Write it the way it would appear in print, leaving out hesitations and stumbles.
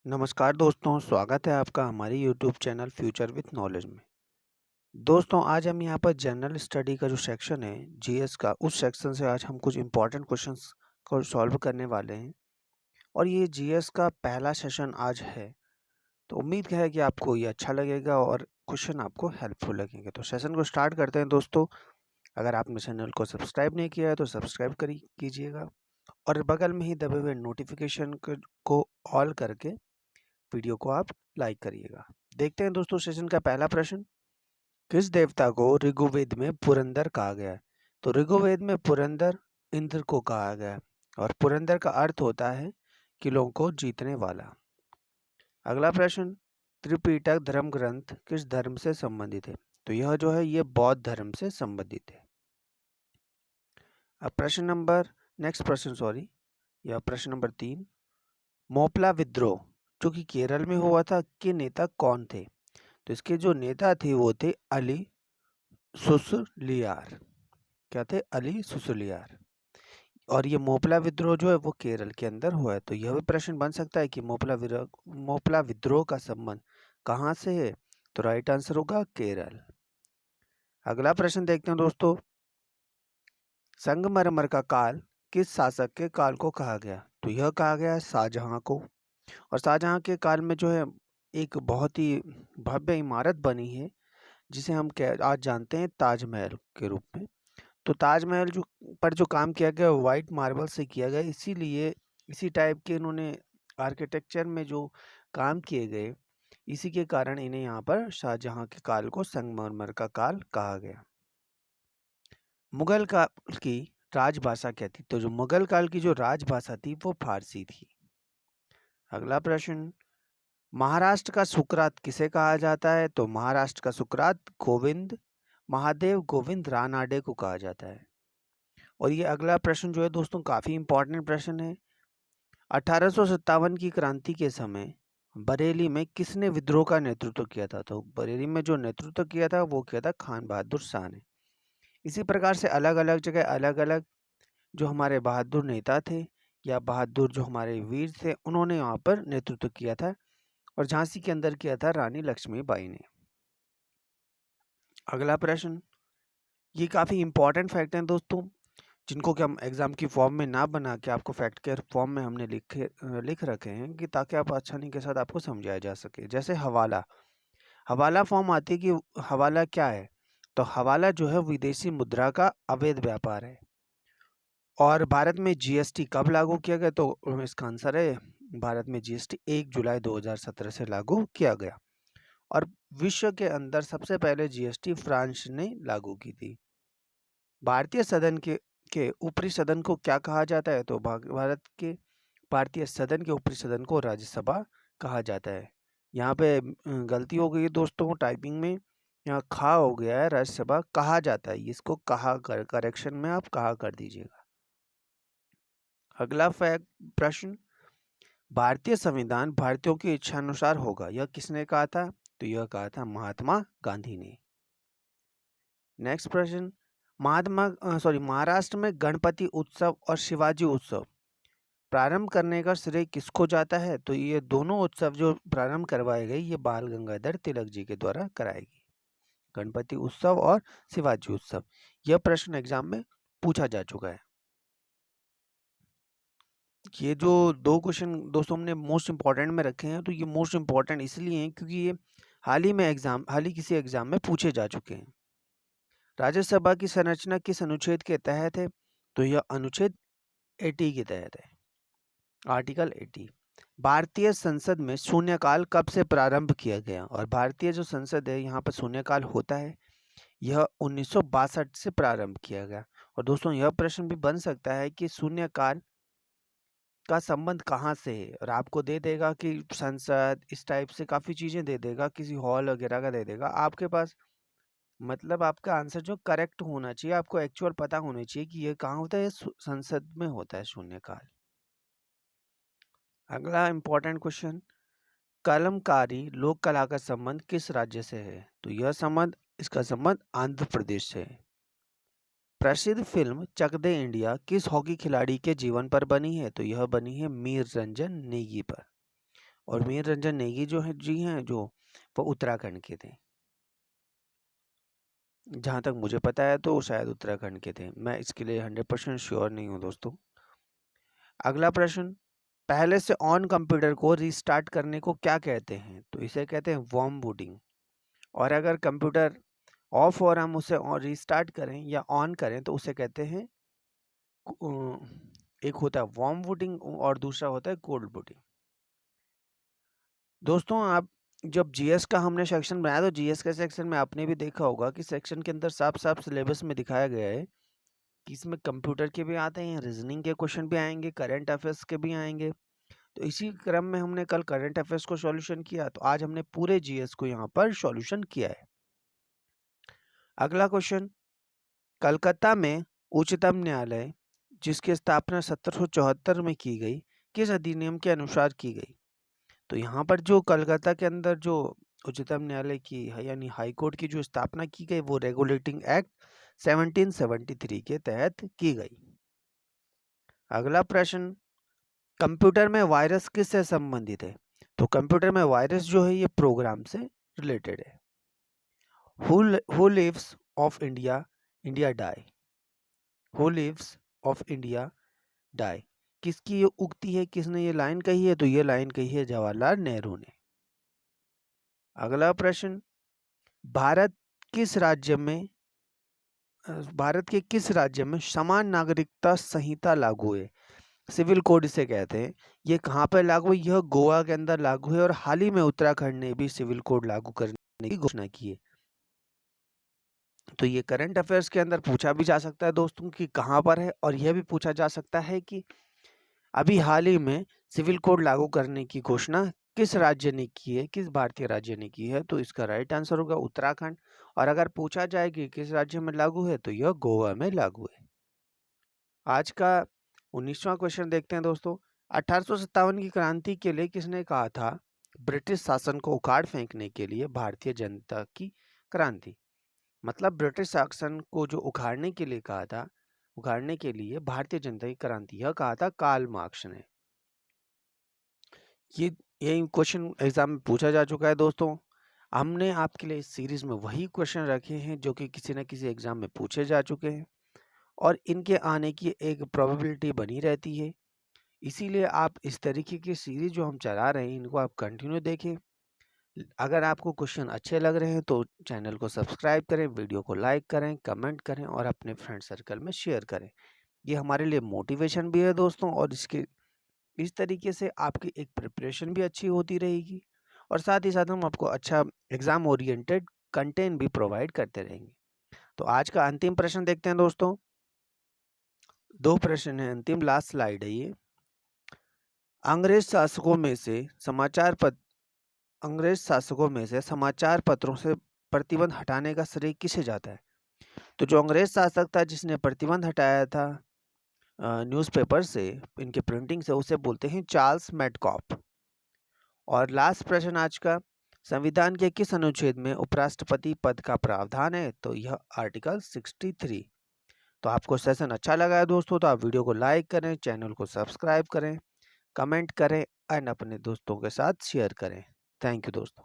नमस्कार दोस्तों, स्वागत है आपका हमारे YouTube channel future with knowledge में। दोस्तों, आज हम यहाँ पर जनरल स्टडी का जो सेक्शन है जीएस का, उस सेक्शन से आज हम कुछ इम्पोर्टेंट क्वेश्चंस को सॉल्व करने वाले हैं और ये जीएस का पहला सेशन आज है। तो उम्मीद है कि आपको ये अच्छा लगेगा और क्वेश्चन आपको हेल्पफुल लगेंगे। तो सेशन को स्टार्ट करते हैं दोस्तों। अगर आपने चैनल को सब्सक्राइब नहीं किया है तो सब्सक्राइब कीजिएगा और बगल में ही दबे हुए नोटिफिकेशन को ऑल करके वीडियो को आप लाइक करिएगा। देखते हैं दोस्तों सेशन का पहला प्रश्न। किस देवता को ऋग्वेद में पुरंदर कहा गया है? तो ऋग्वेद में पुरंदर इंद्र को कहा गया है और पुरंदर का अर्थ होता है किलों को जीतने वाला। अगला प्रश्न। त्रिपिटक धर्म ग्रंथ किस धर्म से संबंधित है? तो यह जो है ये बौद्ध धर्म से संबंधित है। अब प्रश्न नंबर 3। मोपला विद्रोह जो कि केरल में हुआ था, के नेता कौन थे? तो इसके जो नेता थे वो थे अली सुसलियार। क्या थे? अली सुसलियार। और ये मोपला विद्रोह जो है वो केरल के अंदर हुआ है। तो यह भी प्रश्न बन सकता है कि मोपला विद्रोह का संबंध कहाँ से है? तो राइट आंसर होगा केरल। अगला प्रश्न देखते हैं दोस्तों। संगमरमर का काल किस शासक के काल को कहा गया? तो यह कहा गया है शाहजहां को। और शाहजहां के काल में जो है एक बहुत ही भव्य इमारत बनी है जिसे हम आज जानते हैं ताजमहल के रूप में। तो ताजमहल जो काम किया गया वाइट मार्बल से किया गया, इसीलिए इसी टाइप के इन्होंने आर्किटेक्चर में जो काम किए गए, इसी के कारण इन्हें यहाँ पर शाहजहां के काल को संगमरमर का काल कहा गया। मुगल काल की राजभाषा क्या थी? तो जो मुगल काल की जो राजभाषा थी वो फारसी थी। अगला प्रश्न। महाराष्ट्र का सुकरात किसे कहा जाता है? तो महाराष्ट्र का सुकरात महादेव गोविंद रानाडे को कहा जाता है। और ये अगला प्रश्न जो है दोस्तों काफी इंपॉर्टेंट प्रश्न है। 1857 की क्रांति के समय बरेली में किसने विद्रोह का नेतृत्व किया था? तो बरेली में जो नेतृत्व किया था वो किया था खान बहादुर शाह ने। इसी प्रकार से अलग अलग जगह अलग अलग जो हमारे बहादुर नेता थे या बहादुर जो हमारे वीर थे, उन्होंने यहाँ पर नेतृत्व किया था और झांसी के अंदर किया था रानी लक्ष्मीबाई ने। अगला प्रश्न। ये काफी इंपॉर्टेंट फैक्ट हैं दोस्तों, जिनको कि हम एग्जाम की फॉर्म में ना बना के आपको फैक्ट के फॉर्म में हमने लिख रखे हैं कि ताकि आप आसानी के साथ आपको समझाया जा सके। जैसे हवाला फॉर्म आती है कि हवाला क्या है? तो हवाला जो है विदेशी मुद्रा का अवैध व्यापार है। और भारत में जीएसटी कब लागू किया गया? तो इसका आंसर है भारत में जीएसटी 1 जुलाई 2017 से लागू किया गया। और विश्व के अंदर सबसे पहले जीएसटी फ्रांस ने लागू की थी। भारतीय सदन के ऊपरी सदन को क्या कहा जाता है? तो भारत के भारतीय सदन के ऊपरी सदन को राज्यसभा कहा जाता है। यहाँ पे गलती हो गई है दोस्तों टाइपिंग में, यहाँ खा हो गया है, राज्यसभा कहा जाता है, इसको करेक्शन में आप कहा कर दीजिएगा। अगला फैक्ट प्रश्न। भारतीय संविधान भारतीयों की इच्छानुसार होगा, यह किसने कहा था? तो यह कहा था महात्मा गांधी ने। नेक्स्ट प्रश्न। महाराष्ट्र में गणपति उत्सव और शिवाजी उत्सव प्रारंभ करने का श्रेय किसको जाता है? तो ये दोनों उत्सव जो प्रारंभ करवाए गए ये बाल गंगाधर तिलक जी के द्वारा कराएगी। गणपति उत्सव और शिवाजी उत्सव, यह प्रश्न एग्जाम में पूछा जा चुका है। ये जो दो क्वेश्चन दोस्तों हमने मोस्ट इंपॉर्टेंट में रखे हैं, तो ये मोस्ट इंपॉर्टेंट इसलिए हैं क्योंकि ये हाल ही किसी एग्जाम में पूछे जा चुके हैं। राज्यसभा की संरचना किस अनुच्छेद के तहत है? तो यह अनुच्छेद 80 के तहत है, आर्टिकल 80। भारतीय संसद में शून्यकाल कब से प्रारंभ किया गया? और भारतीय जो संसद है यहाँ पर शून्यकाल होता है, यह 1962 से प्रारंभ किया गया। और दोस्तों यह प्रश्न भी बन सकता है कि शून्यकाल का संबंध कहाँ से है, और आपको दे देगा कि संसद, इस टाइप से काफ़ी चीज़ें दे देगा, किसी हॉल वगैरह का दे देगा आपके पास। मतलब आपका आंसर जो करेक्ट होना चाहिए, आपको एक्चुअल पता होना चाहिए कि ये कहाँ होता है, संसद में होता है शून्यकाल। अगला इंपॉर्टेंट क्वेश्चन। कलमकारी लोक कला का संबंध किस राज्य से है? तो इसका संबंध आंध्र प्रदेश से है। प्रसिद्ध फिल्म चक दे इंडिया किस हॉकी खिलाड़ी के जीवन पर बनी है? तो यह बनी है मीर रंजन नेगी पर। और वीर रंजन नेगी जो है जी हैं जो वो उत्तराखंड के थे। जहाँ तक मुझे पता है तो शायद उत्तराखंड के थे, मैं इसके लिए 100% श्योर नहीं हूँ दोस्तों। अगला प्रश्न, पहले से ऑन कंप्यूटर को रीस्टार्ट करने को क्या कहते हैं? तो इसे कहते हैं वार्म बूटिंग। और अगर कंप्यूटर ऑफ हो और हम उसे रीस्टार्ट करें या ऑन करें तो उसे कहते हैं एक होता है वार्म बूटिंग और दूसरा होता है कोल्ड बूटिंग। दोस्तों आप जब जीएस का हमने सेक्शन बनाया तो जीएस के सेक्शन में आपने भी देखा होगा कि सेक्शन के अंदर साफ साफ सिलेबस में दिखाया गया है कि इसमें कंप्यूटर के भी आते हैं, रीजनिंग के क्वेश्चन भी आएंगे, करंट अफेयर्स के भी आएंगे। तो इसी क्रम में हमने कल करंट अफेयर्स को सॉल्यूशन किया, तो आज हमने पूरे जीएस को यहाँ पर सॉल्यूशन किया है। अगला क्वेश्चन, कलकत्ता में उच्चतम न्यायालय जिसकी स्थापना 1774 में की गई किस अधिनियम के अनुसार की गई? तो यहाँ पर जो कलकत्ता के अंदर जो उच्चतम न्यायालय की है यानी हाई कोर्ट की जो स्थापना की गई वो रेगुलेटिंग एक्ट 1773 के तहत की गई। अगला प्रश्न, कंप्यूटर में वायरस किससे संबंधित है? तो कंप्यूटर में वायरस जो है ये प्रोग्राम से रिलेटेड है। Who lives of India India die, who lives of India die, किसकी ये उक्ति है, किसने ये लाइन कही है? तो ये लाइन कही है जवाहरलाल नेहरू ने। अगला प्रश्न, भारत के किस राज्य में समान नागरिकता संहिता लागू है? सिविल कोड इसे कहते हैं। ये कहाँ पर लागू है? यह गोवा के अंदर लागू है और हाल ही में उत्तराखंड ने भी सिविल कोड लागू करने की घोषणा की है। तो ये करंट अफेयर्स के अंदर पूछा भी जा सकता है दोस्तों कि कहाँ पर है, और यह भी पूछा जा सकता है कि अभी हाल ही में सिविल कोड लागू करने की घोषणा किस राज्य ने की है, किस भारतीय राज्य ने की है? तो इसका राइट आंसर होगा उत्तराखंड। और अगर पूछा जाए कि किस राज्य में लागू है तो यह गोवा में लागू है। आज का 19वां क्वेश्चन देखते हैं दोस्तों। 1857 की क्रांति के लिए किसने कहा था ब्रिटिश शासन को उखाड़ फेंकने के लिए भारतीय जनता की क्रांति? मतलब ब्रिटिश शासन को जो उखाड़ने के लिए कहा था, उखाड़ने के लिए भारतीय जनता की क्रांति, यह कहा था कार्ल मार्क्स ने। यही क्वेश्चन एग्जाम में पूछा जा चुका है दोस्तों। हमने आपके लिए इस सीरीज में वही क्वेश्चन रखे हैं जो कि किसी न किसी एग्जाम में पूछे जा चुके हैं और इनके आने की एक प्रोबेबिलिटी बनी रहती है। इसीलिए आप इस तरीके की सीरीज जो हम चला रहे हैं इनको आप कंटिन्यू देखें। अगर आपको क्वेश्चन अच्छे लग रहे हैं तो चैनल को सब्सक्राइब करें, वीडियो को लाइक करें, कमेंट करें और अपने फ्रेंड सर्कल में शेयर करें। ये हमारे लिए मोटिवेशन भी है दोस्तों, और इस तरीके से आपकी एक प्रिपरेशन भी अच्छी होती रहेगी और साथ ही साथ हम आपको अच्छा एग्जाम ओरिएंटेड कंटेंट भी प्रोवाइड करते रहेंगे। तो आज का अंतिम प्रश्न देखते हैं दोस्तों। 2 प्रश्न है, अंतिम लास्ट स्लाइड है ये। अंग्रेज शासकों में से समाचार पत्रों से प्रतिबंध हटाने का श्रेय किसे जाता है? तो जो अंग्रेज शासक था जिसने प्रतिबंध हटाया था न्यूज़पेपर से, इनके प्रिंटिंग से, उसे बोलते हैं चार्ल्स मैडकॉफ। और लास्ट प्रश्न आज का, संविधान के किस अनुच्छेद में उपराष्ट्रपति पद का प्रावधान है? तो यह आर्टिकल 63। तो आपको सेशन अच्छा लगा है दोस्तों तो आप वीडियो को लाइक करें, चैनल को सब्सक्राइब करें, कमेंट करें एंड अपने दोस्तों के साथ शेयर करें। थैंक यू दोस्तों।